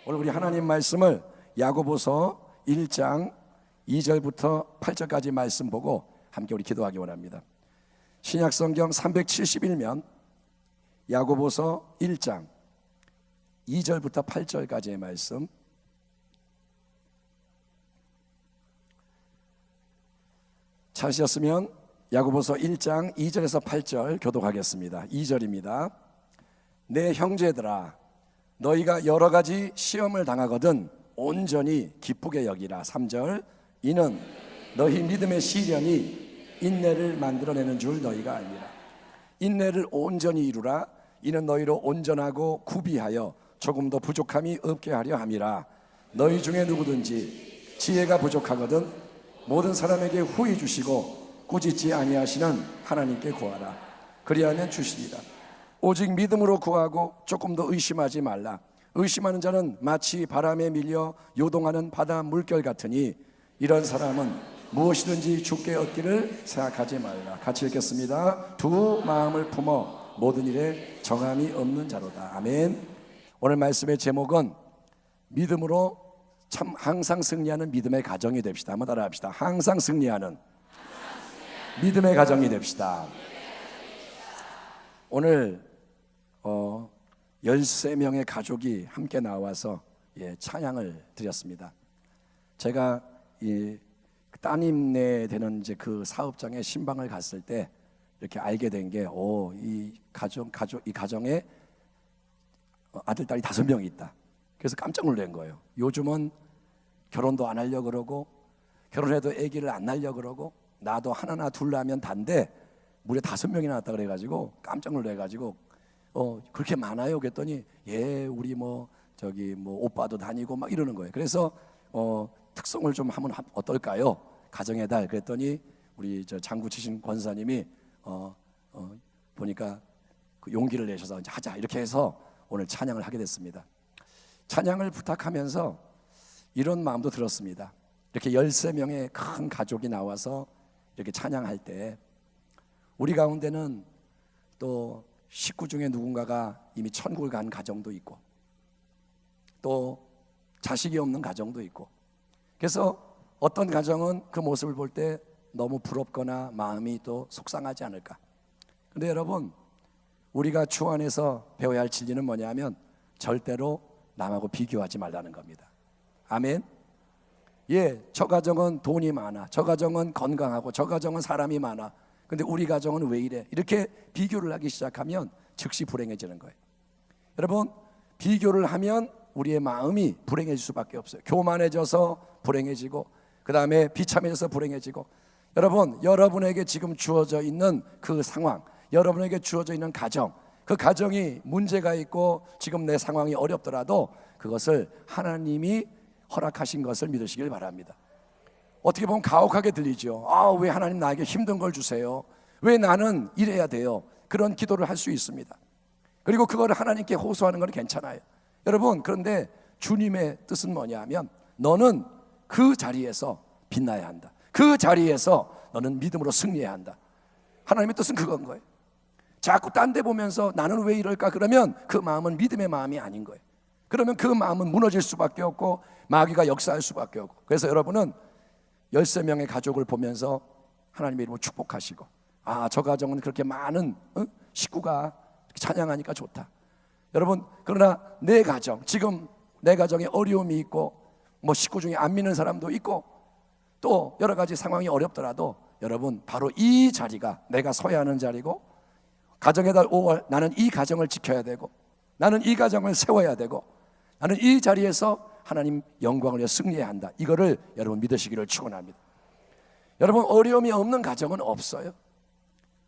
오늘 우리 하나님 말씀을 야고보서 1장 2절부터 8절까지 말씀 보고 함께 우리 기도하기 원합니다. 신약성경 371면 야고보서 1장 2절부터 8절까지의 말씀, 찾으셨으면 야고보서 1장 2절에서 8절 교독하겠습니다. 2절입니다. 내 형제들아, 너희가 여러 가지 시험을 당하거든 온전히 기쁘게 여기라. 3절, 이는 너희 믿음의 시련이 인내를 만들어내는 줄 너희가 알미라. 인내를 온전히 이루라. 이는 너희로 온전하고 구비하여 조금도 부족함이 없게 하려 함이라. 너희 중에 누구든지 지혜가 부족하거든 모든 사람에게 후히 주시고 꾸짖지 아니하시는 하나님께 구하라. 그리하면 주시리라. 오직 믿음으로 구하고 조금도 의심하지 말라. 의심하는 자는 마치 바람에 밀려 요동하는 바다 물결 같으니 이런 사람은 무엇이든지 주께 얻기를 생각하지 말라. 같이 읽겠습니다. 두 마음을 품어 모든 일에 정함이 없는 자로다. 아멘. 오늘 말씀의 제목은 믿음으로 참 항상 승리하는 믿음의 가정이 됩시다. 한번 따라 합시다. 항상 승리하는 믿음의 가정이 됩시다. 오늘 13명의 가족이 함께 나와서 찬양을 드렸습니다. 제가 이 따님네 되는 이제 그 사업장에 신방을 갔을 때 이렇게 알게 된 게, 이 가정에 아들, 딸이 5명이 있다. 그래서 깜짝 놀란 거예요. 요즘은 결혼도 안 하려고 그러고, 결혼해도 아기를 안 낳으려고 그러고, 나도 하나나 둘 낳으면 단데 무려 5명이나 낳았다 그래가지고 깜짝 놀래가지고 그렇게 많아요? 그랬더니 우리 오빠도 다니고 막 이러는 거예요. 그래서 특성을 좀 하면 어떨까요? 가정의 달. 그랬더니 우리 장구 치신 권사님이 보니까 그 용기를 내셔서 이제 하자 이렇게 해서 오늘 찬양을 하게 됐습니다. 찬양을 부탁하면서 이런 마음도 들었습니다. 이렇게 13명의 큰 가족이 나와서 이렇게 찬양할 때 우리 가운데는 또 식구 중에 누군가가 이미 천국을 간 가정도 있고 또 자식이 없는 가정도 있고, 그래서 어떤 가정은 그 모습을 볼 때 너무 부럽거나 마음이 또 속상하지 않을까. 근데 여러분, 우리가 주 안에서 배워야 할 진리는 뭐냐면 절대로 남하고 비교하지 말라는 겁니다. 아멘. 저 가정은 돈이 많아, 저 가정은 건강하고, 저 가정은 사람이 많아, 근데 우리 가정은 왜 이래? 이렇게 비교를 하기 시작하면 즉시 불행해지는 거예요. 여러분, 비교를 하면 우리의 마음이 불행해질 수밖에 없어요. 교만해져서 불행해지고, 그 다음에 비참해져서 불행해지고. 여러분, 여러분에게 지금 주어져 있는 그 상황, 여러분에게 주어져 있는 가정, 그 가정이 문제가 있고 지금 내 상황이 어렵더라도 그것을 하나님이 허락하신 것을 믿으시길 바랍니다. 어떻게 보면 가혹하게 들리죠. 왜 하나님 나에게 힘든 걸 주세요? 왜 나는 이래야 돼요? 그런 기도를 할 수 있습니다. 그리고 그걸 하나님께 호소하는 건 괜찮아요. 여러분, 그런데 주님의 뜻은 뭐냐면 너는 그 자리에서 빛나야 한다. 그 자리에서 너는 믿음으로 승리해야 한다. 하나님의 뜻은 그건 거예요. 자꾸 딴 데 보면서 나는 왜 이럴까? 그러면 그 마음은 믿음의 마음이 아닌 거예요. 그러면 그 마음은 무너질 수밖에 없고 마귀가 역사할 수밖에 없고. 그래서 여러분은 13명의 가족을 보면서 하나님의 이름으로 축복하시고, 저 가정은 그렇게 많은 식구가 찬양하니까 좋다. 여러분, 그러나 내 가정, 지금 내 가정에 어려움이 있고 식구 중에 안 믿는 사람도 있고 또 여러 가지 상황이 어렵더라도 여러분, 바로 이 자리가 내가 서야 하는 자리고, 가정의 달 5월 나는 이 가정을 지켜야 되고, 나는 이 가정을 세워야 되고, 나는 이 자리에서 하나님 영광을 위해 승리해야 한다. 이거를 여러분 믿으시기를 축원합니다. 여러분, 어려움이 없는 가정은 없어요.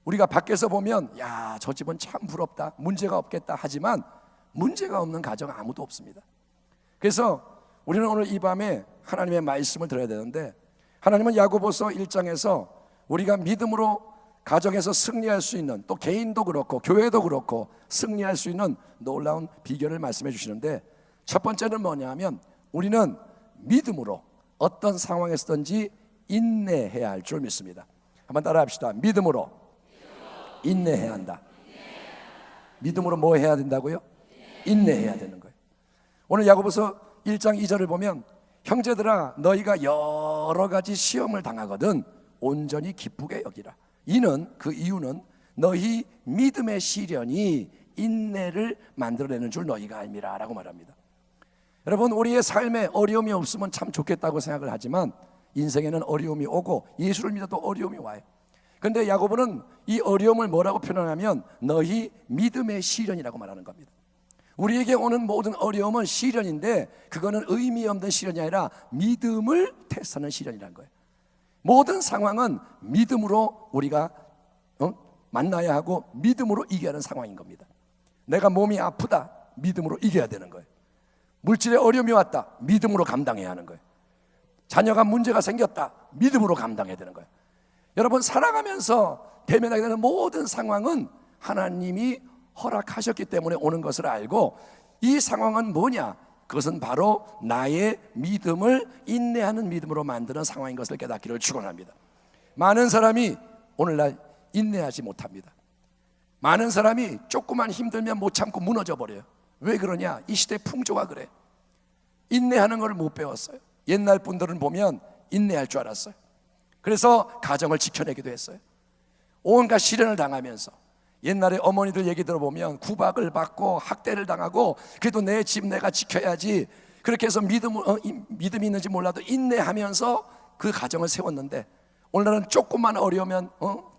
우리가 밖에서 보면 저 집은 참 부럽다, 문제가 없겠다 하지만 문제가 없는 가정 아무도 없습니다. 그래서 우리는 오늘 이 밤에 하나님의 말씀을 들어야 되는데, 하나님은 야고보서 1장에서 우리가 믿음으로 가정에서 승리할 수 있는, 또 개인도 그렇고 교회도 그렇고 승리할 수 있는 놀라운 비결을 말씀해 주시는데, 첫 번째는 뭐냐면 우리는 믿음으로 어떤 상황에서든지 인내해야 할 줄 믿습니다. 한번 따라 합시다. 믿음으로 인내해야 한다. 믿음으로 뭐 해야 된다고요? 인내해야 되는 거예요. 오늘 야고보서 1장 2절을 보면 형제들아 너희가 여러 가지 시험을 당하거든 온전히 기쁘게 여기라. 그 이유는 너희 믿음의 시련이 인내를 만들어내는 줄 너희가 알미라 라고 말합니다. 여러분, 우리의 삶에 어려움이 없으면 참 좋겠다고 생각을 하지만 인생에는 어려움이 오고 예수를 믿어도 어려움이 와요. 그런데 야고보는 이 어려움을 뭐라고 표현하냐면 너희 믿음의 시련이라고 말하는 겁니다. 우리에게 오는 모든 어려움은 시련인데 그거는 의미 없는 시련이 아니라 믿음을 테스트하는 시련이라는 거예요. 모든 상황은 믿음으로 우리가 만나야 하고 믿음으로 이겨야 하는 상황인 겁니다. 내가 몸이 아프다, 믿음으로 이겨야 되는 거예요. 물질에 어려움이 왔다, 믿음으로 감당해야 하는 거예요. 자녀가 문제가 생겼다, 믿음으로 감당해야 되는 거예요. 여러분, 살아가면서 대면하게 되는 모든 상황은 하나님이 허락하셨기 때문에 오는 것을 알고 이 상황은 뭐냐? 그것은 바로 나의 믿음을 인내하는 믿음으로 만드는 상황인 것을 깨닫기를 축원합니다. 많은 사람이 오늘날 인내하지 못합니다. 많은 사람이 조금만 힘들면 못 참고 무너져 버려요. 왜 그러냐? 이 시대 풍조가 그래. 인내하는 걸 못 배웠어요. 옛날 분들은 보면 인내할 줄 알았어요. 그래서 가정을 지켜내기도 했어요. 온갖 시련을 당하면서 옛날에 어머니들 얘기 들어보면 구박을 받고 학대를 당하고 그래도 내 집 내가 지켜야지 그렇게 해서 믿음이 있는지 몰라도 인내하면서 그 가정을 세웠는데 오늘날은 조금만 어려우면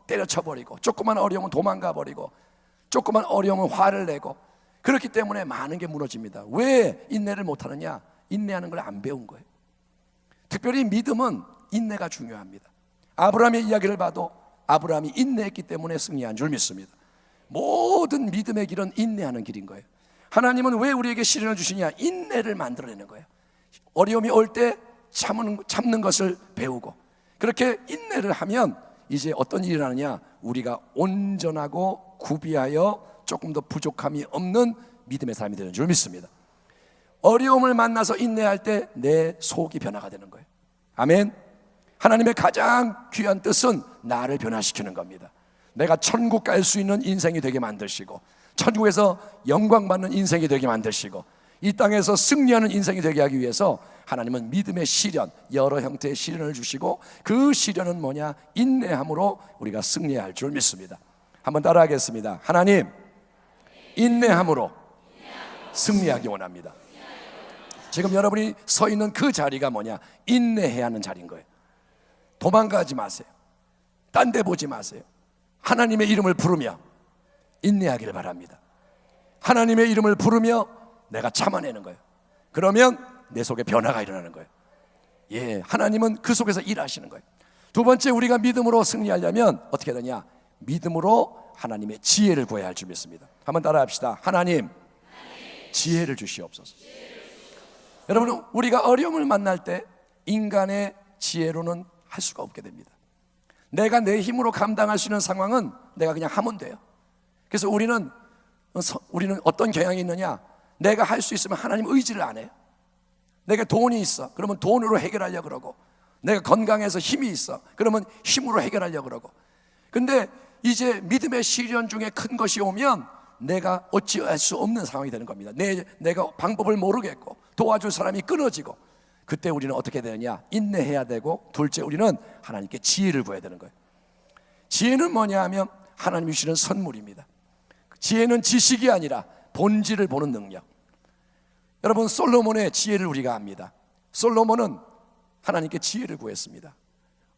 때려쳐버리고 조금만 어려우면 도망가버리고 조금만 어려우면 화를 내고 그렇기 때문에 많은 게 무너집니다. 왜 인내를 못하느냐? 인내하는 걸 안 배운 거예요. 특별히 믿음은 인내가 중요합니다. 아브라함의 이야기를 봐도 아브라함이 인내했기 때문에 승리한 줄 믿습니다. 모든 믿음의 길은 인내하는 길인 거예요. 하나님은 왜 우리에게 시련을 주시냐? 인내를 만들어내는 거예요. 어려움이 올 때 참는 것을 배우고 그렇게 인내를 하면 이제 어떤 일이 일어나느냐? 우리가 온전하고 구비하여 조금 더 부족함이 없는 믿음의 사람이 되는 줄 믿습니다. 어려움을 만나서 인내할 때 내 속이 변화가 되는 거예요. 아멘. 하나님의 가장 귀한 뜻은 나를 변화시키는 겁니다. 내가 천국 갈 수 있는 인생이 되게 만드시고 천국에서 영광 받는 인생이 되게 만드시고 이 땅에서 승리하는 인생이 되게 하기 위해서 하나님은 믿음의 시련, 여러 형태의 시련을 주시고 그 시련은 뭐냐? 인내함으로 우리가 승리해야 할 줄 믿습니다. 한번 따라하겠습니다. 하나님, 인내함으로 승리하기 원합니다. 지금 여러분이 서 있는 그 자리가 뭐냐? 인내해야 하는 자리인 거예요. 도망가지 마세요. 딴 데 보지 마세요. 하나님의 이름을 부르며 인내하기를 바랍니다. 하나님의 이름을 부르며 내가 참아내는 거예요. 그러면 내 속에 변화가 일어나는 거예요. 예, 하나님은 그 속에서 일하시는 거예요. 두 번째, 우리가 믿음으로 승리하려면 어떻게 되냐? 믿음으로 하나님의 지혜를 구해야 할 줄 믿습니다. 한번 따라합시다. 하나님, 지혜를 주시옵소서. 여러분, 우리가 어려움을 만날 때 인간의 지혜로는 할 수가 없게 됩니다. 내가 내 힘으로 감당할 수 있는 상황은 내가 그냥 하면 돼요. 그래서 우리는 어떤 경향이 있느냐? 내가 할 수 있으면 하나님 의지를 안 해요. 내가 돈이 있어, 그러면 돈으로 해결하려고 그러고, 내가 건강해서 힘이 있어, 그러면 힘으로 해결하려고 그러고. 근데 이제 믿음의 시련 중에 큰 것이 오면 내가 어찌할 수 없는 상황이 되는 겁니다. 내가 방법을 모르겠고 도와줄 사람이 끊어지고, 그때 우리는 어떻게 되느냐? 인내해야 되고, 둘째, 우리는 하나님께 지혜를 구해야 되는 거예요. 지혜는 뭐냐 하면 하나님이 주시는 선물입니다. 지혜는 지식이 아니라 본질을 보는 능력. 여러분, 솔로몬의 지혜를 우리가 압니다. 솔로몬은 하나님께 지혜를 구했습니다.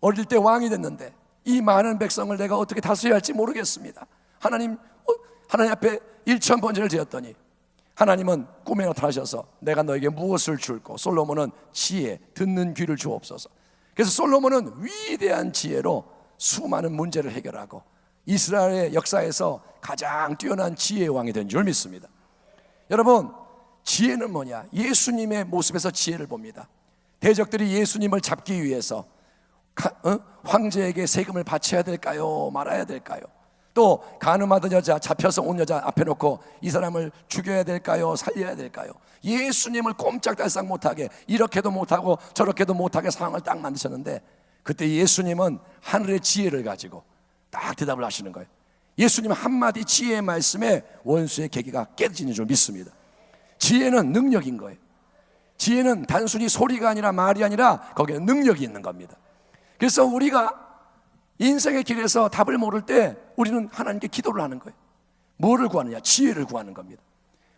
어릴 때 왕이 됐는데 이 많은 백성을 내가 어떻게 다스려야 할지 모르겠습니다. 하나님 앞에 1000번제를 드렸더니 하나님은 꿈에 나타나셔서 내가 너에게 무엇을 줄고, 솔로몬은 지혜, 듣는 귀를 주옵소서. 그래서 솔로몬은 위대한 지혜로 수많은 문제를 해결하고 이스라엘의 역사에서 가장 뛰어난 지혜의 왕이 된 줄 믿습니다. 여러분, 지혜는 뭐냐? 예수님의 모습에서 지혜를 봅니다. 대적들이 예수님을 잡기 위해서 황제에게 세금을 바쳐야 될까요? 말아야 될까요? 또 간음하던 여자, 잡혀서 온 여자 앞에 놓고 이 사람을 죽여야 될까요? 살려야 될까요? 예수님을 꼼짝달싹 못하게, 이렇게도 못하고 저렇게도 못하게 상황을 딱 만드셨는데, 그때 예수님은 하늘의 지혜를 가지고 딱 대답을 하시는 거예요. 예수님 한마디 지혜의 말씀에 원수의 계기가 깨지는 줄 믿습니다. 지혜는 능력인 거예요. 지혜는 단순히 소리가 아니라 말이 아니라 거기에 능력이 있는 겁니다. 그래서 우리가 인생의 길에서 답을 모를 때 우리는 하나님께 기도를 하는 거예요. 뭐를 구하느냐? 지혜를 구하는 겁니다.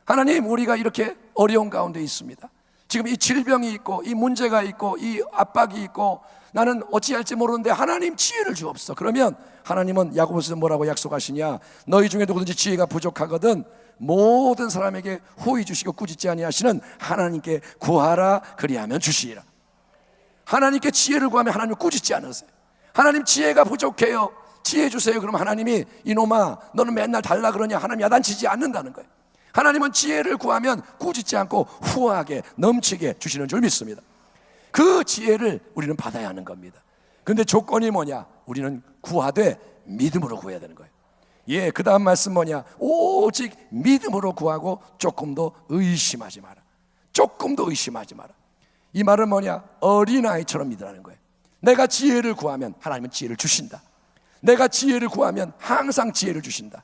하나님, 우리가 이렇게 어려운 가운데 있습니다. 지금 이 질병이 있고 이 문제가 있고 이 압박이 있고 나는 어찌할지 모르는데 하나님 지혜를 주옵소서. 그러면 하나님은 야고보서에서 뭐라고 약속하시냐? 너희 중에 누구든지 지혜가 부족하거든 모든 사람에게 호의 주시고 꾸짖지 아니하시는 하나님께 구하라, 그리하면 주시리라. 하나님께 지혜를 구하면 하나님을 꾸짖지 않으세요. 하나님 지혜가 부족해요, 지혜 주세요. 그러면 하나님이 이놈아 너는 맨날 달라 그러냐? 하나님 야단치지 않는다는 거예요. 하나님은 지혜를 구하면 꾸짖지 않고 후하게 넘치게 주시는 줄 믿습니다. 그 지혜를 우리는 받아야 하는 겁니다. 그런데 조건이 뭐냐? 우리는 구하되 믿음으로 구해야 되는 거예요. 예, 그 다음 말씀 뭐냐? 오직 믿음으로 구하고 조금도 의심하지 마라. 조금도 의심하지 마라. 이 말은 뭐냐? 어린아이처럼 믿으라는 거예요. 내가 지혜를 구하면 하나님은 지혜를 주신다. 내가 지혜를 구하면 항상 지혜를 주신다.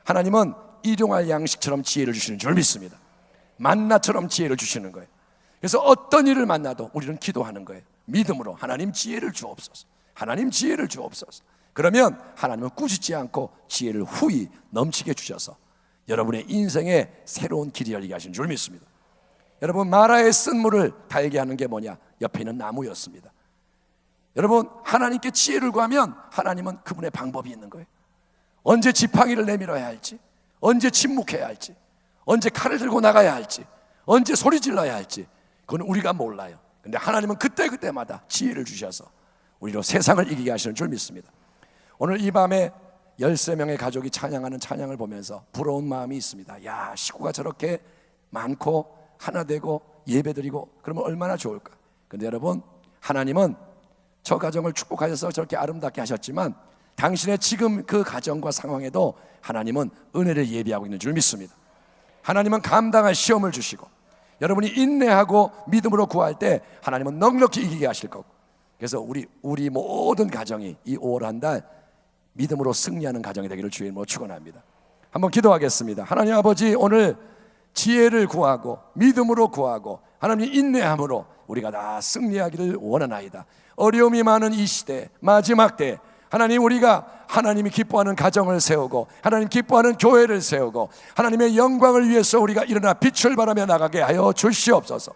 하나님은 일용할 양식처럼 지혜를 주시는 줄 믿습니다. 만나처럼 지혜를 주시는 거예요. 그래서 어떤 일을 만나도 우리는 기도하는 거예요. 믿음으로 하나님 지혜를 주옵소서. 하나님 지혜를 주옵소서. 그러면 하나님은 꾸짖지 않고 지혜를 후히 넘치게 주셔서 여러분의 인생에 새로운 길이 열리게 하시는 줄 믿습니다. 여러분, 마라의 쓴물을 달게 하는 게 뭐냐? 옆에 있는 나무였습니다. 여러분, 하나님께 지혜를 구하면 하나님은 그분의 방법이 있는 거예요. 언제 지팡이를 내밀어야 할지, 언제 침묵해야 할지, 언제 칼을 들고 나가야 할지, 언제 소리 질러야 할지, 그건 우리가 몰라요. 근데 하나님은 그때그때마다 지혜를 주셔서 우리로 세상을 이기게 하시는 줄 믿습니다. 오늘 이 밤에 13명의 가족이 찬양하는 찬양을 보면서 부러운 마음이 있습니다. 야, 식구가 저렇게 많고 하나 되고 예배드리고 그러면 얼마나 좋을까. 근데 여러분, 하나님은 저 가정을 축복하셔서 저렇게 아름답게 하셨지만 당신의 지금 그 가정과 상황에도 하나님은 은혜를 예비하고 있는 줄 믿습니다. 하나님은 감당할 시험을 주시고 여러분이 인내하고 믿음으로 구할 때 하나님은 넉넉히 이기게 하실 거고, 그래서 우리 모든 가정이 이 5월 한 달 믿음으로 승리하는 가정이 되기를 주의 이름으로 축원합니다. 한번 기도하겠습니다. 하나님 아버지, 오늘 지혜를 구하고 믿음으로 구하고 하나님 인내함으로 우리가 다 승리하기를 원하나이다. 어려움이 많은 이 시대 마지막 때 하나님, 우리가 하나님이 기뻐하는 가정을 세우고 하나님 기뻐하는 교회를 세우고 하나님의 영광을 위해서 우리가 일어나 빛을 발하며 나가게 하여 주시옵소서.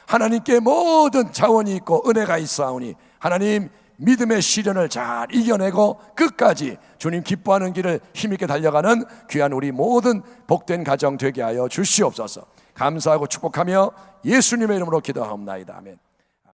하나님께 모든 자원이 있고 은혜가 있사오니 하나님 믿음의 시련을 잘 이겨내고 끝까지 주님 기뻐하는 길을 힘있게 달려가는 귀한 우리 모든 복된 가정 되게 하여 주시옵소서. 감사하고 축복하며 예수님의 이름으로 기도하옵나이다. 아멘.